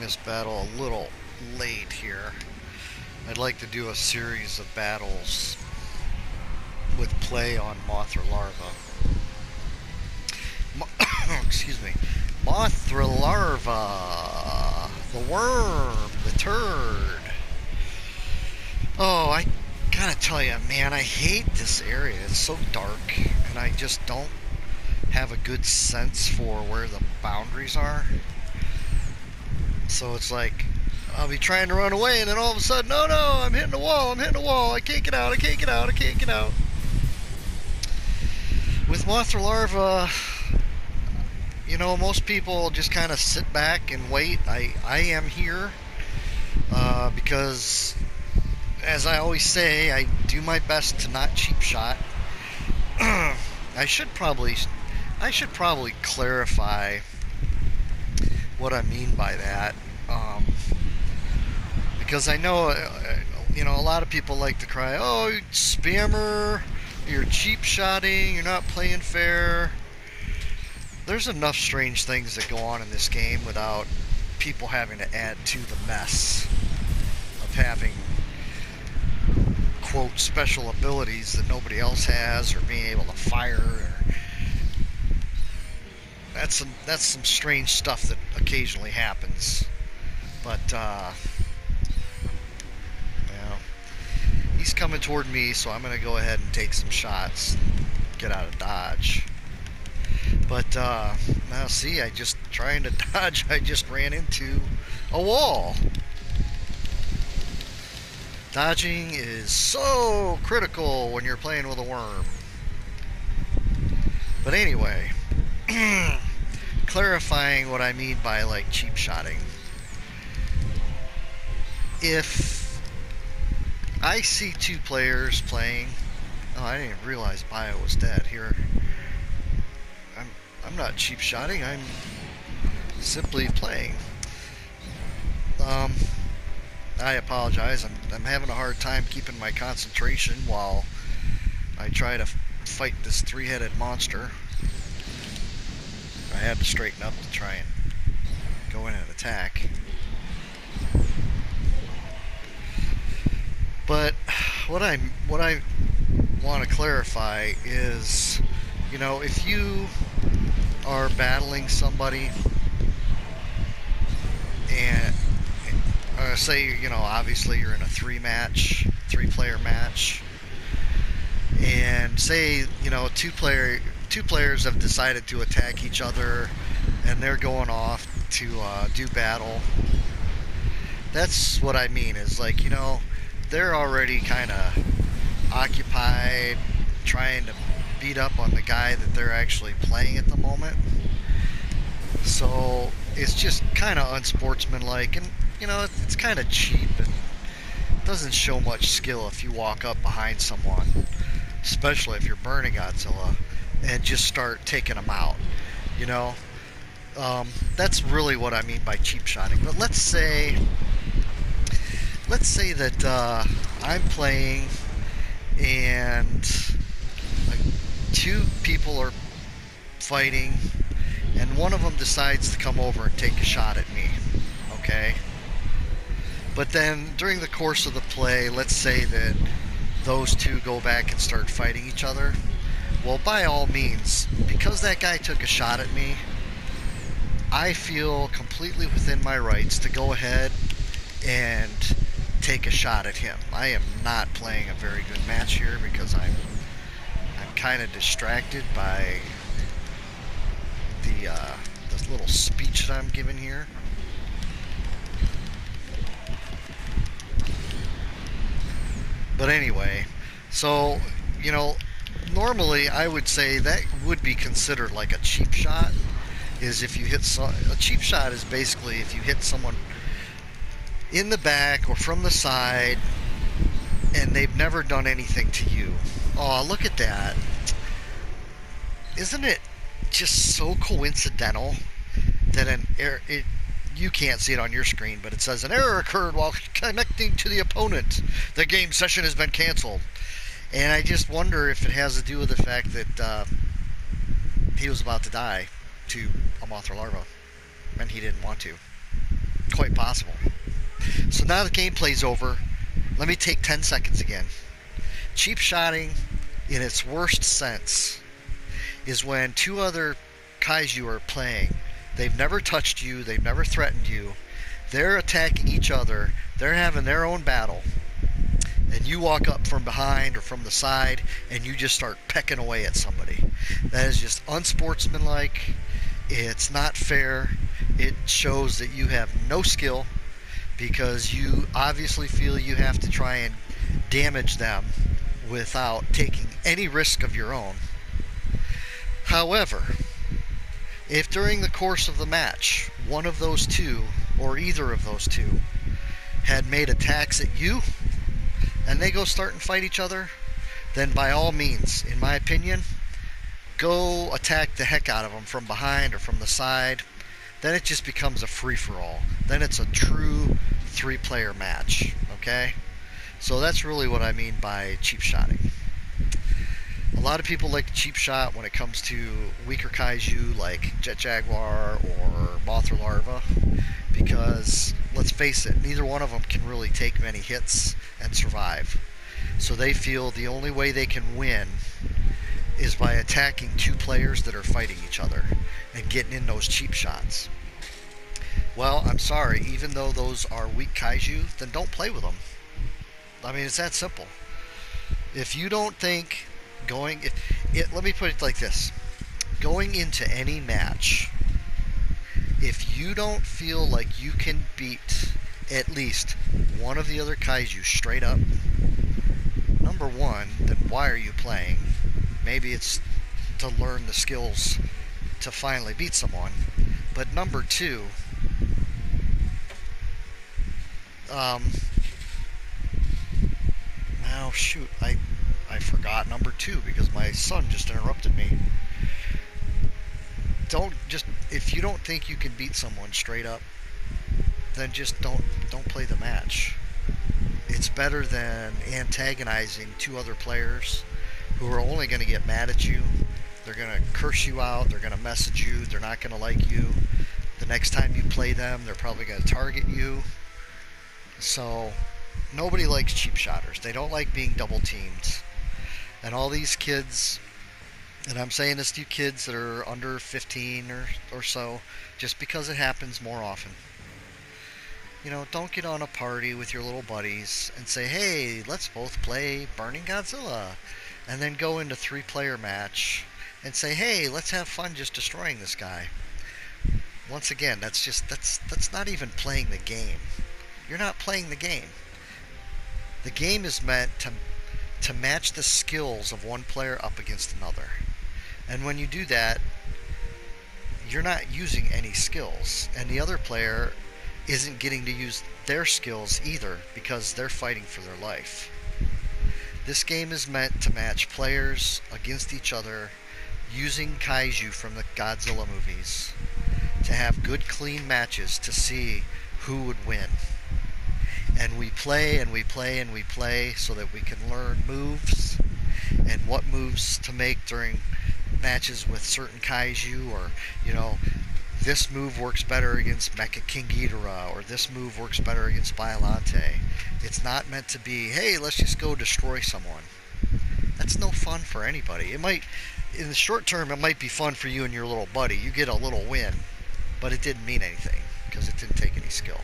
starting this battle a little late here. I'd like to do a series of battles with play on Mothra larva. Excuse me. Mothra larva. The worm. The turd. Oh, I gotta tell you, man, I hate this area. It's so dark, and I just don't have a good sense for where the boundaries are. So it's like, I'll be trying to run away, and then all of a sudden, no, I'm hitting a wall, I can't get out, I can't get out. With Mothra larva, you know, most people just kind of sit back and wait. I am here because, as I always say, I do my best to not cheap shot. I should probably clarify what I mean by that, because I know, you know, a lot of people like to cry, "Oh, you spammer, you're cheap shotting, you're not playing fair." There's enough strange things that go on in this game without people having to add to the mess of having, quote, special abilities that nobody else has, or being able to fire. That's some strange stuff that occasionally happens. But you know, he's coming toward me, so I'm gonna go ahead and take some shots, get out of dodge. But now see, I just trying to dodge, I just ran into a wall. Dodging is so critical when you're playing with a worm. But anyway, clarifying what I mean by like cheap shotting. If I see two players playing, oh, I didn't realize Bio was dead. Here, I'm not cheap shotting. I'm simply playing. I apologize. I'm having a hard time keeping my concentration while I try to fight this three-headed monster. I had to straighten up to try and go in and attack. But what I want to clarify is, you know, if you are battling somebody and say, you know, obviously you're in a three-player match, and say, you know, two players have decided to attack each other, and they're going off to do battle. That's what I mean, is like, you know, they're already kind of occupied trying to beat up on the guy that they're actually playing at the moment. So it's just kind of unsportsmanlike, and you know, it's kind of cheap, and doesn't show much skill if you walk up behind someone, especially if you're burning Godzilla, and just start taking them out. You know, that's really what I mean by cheap shotting. But let's say that I'm playing, and two people are fighting, and one of them decides to come over and take a shot at me. Okay. But then during the course of the play, let's say that those two go back and start fighting each other. Well, by all means, because that guy took a shot at me, I feel completely within my rights to go ahead and take a shot at him. I am not playing a very good match here because I'm kind of distracted by the little speech that I'm giving here. But anyway, so, you know, normally I would say that would be considered like a cheap shot. Is if you hit a cheap shot is basically if you hit someone in the back or from the side and they've never done anything to you. Oh, look at that. Isn't it just so coincidental that you can't see it on your screen, but it says an error occurred while connecting to the opponent. The game session has been canceled. And I just wonder if it has to do with the fact that he was about to die to a Mothra larva, and he didn't want to. Quite possible. So now the gameplay's over. Let me take 10 seconds again. Cheap shotting, in its worst sense, is when two other kaiju are playing. They've never touched you, they've never threatened you. They're attacking each other, they're having their own battle. And you walk up from behind or from the side and you just start pecking away at somebody. That is just unsportsmanlike. It's not fair. It shows that you have no skill because you obviously feel you have to try and damage them without taking any risk of your own. However, if during the course of the match one of those two or either of those two had made attacks at you and they go start and fight each other, then by all means, in my opinion, go attack the heck out of them from behind or from the side. Then it just becomes a free-for-all. Then it's a true three-player match, okay? So that's really what I mean by cheap shotting. A lot of people like to cheap shot when it comes to weaker kaiju like Jet Jaguar or Mothra Larva because, let's face it, neither one of them can really take many hits and survive. So they feel the only way they can win is by attacking two players that are fighting each other and getting in those cheap shots. Well, I'm sorry, even though those are weak kaiju, then don't play with them. I mean, it's that simple. If you don't think let me put it like this. Going into any match, if you don't feel like you can beat at least one of the other kaiju straight up, number one, then why are you playing? Maybe it's to learn the skills to finally beat someone. But number two, oh shoot, I forgot number two because my son just interrupted me. If you don't think you can beat someone straight up, then just don't play the match. It's better than antagonizing two other players who are only going to get mad at you. They're going to curse you out, they're going to message you, they're not going to like you. The next time you play them, they're probably going to target you. So nobody likes cheap shotters. They don't like being double teamed. And all these kids, and I'm saying this to you kids that are under 15 or so, just because it happens more often. You know, don't get on a party with your little buddies and say, hey, let's both play Burning Godzilla. And then go into 3-player match and say, hey, let's have fun just destroying this guy. Once again, that's not even playing the game. You're not playing the game. The game is meant to match the skills of one player up against another. And when you do that, you're not using any skills. And the other player isn't getting to use their skills either because they're fighting for their life. This game is meant to match players against each other using kaiju from the Godzilla movies to have good, clean matches to see who would win. And we play and we play and we play so that we can learn moves and what moves to make during matches with certain kaiju, or, you know, this move works better against Mecha King Ghidorah, or this move works better against Biolante. It's not meant to be, hey, let's just go destroy someone. That's no fun for anybody. It might, in the short term, it might be fun for you and your little buddy. You get a little win, but it didn't mean anything because it didn't take any skill.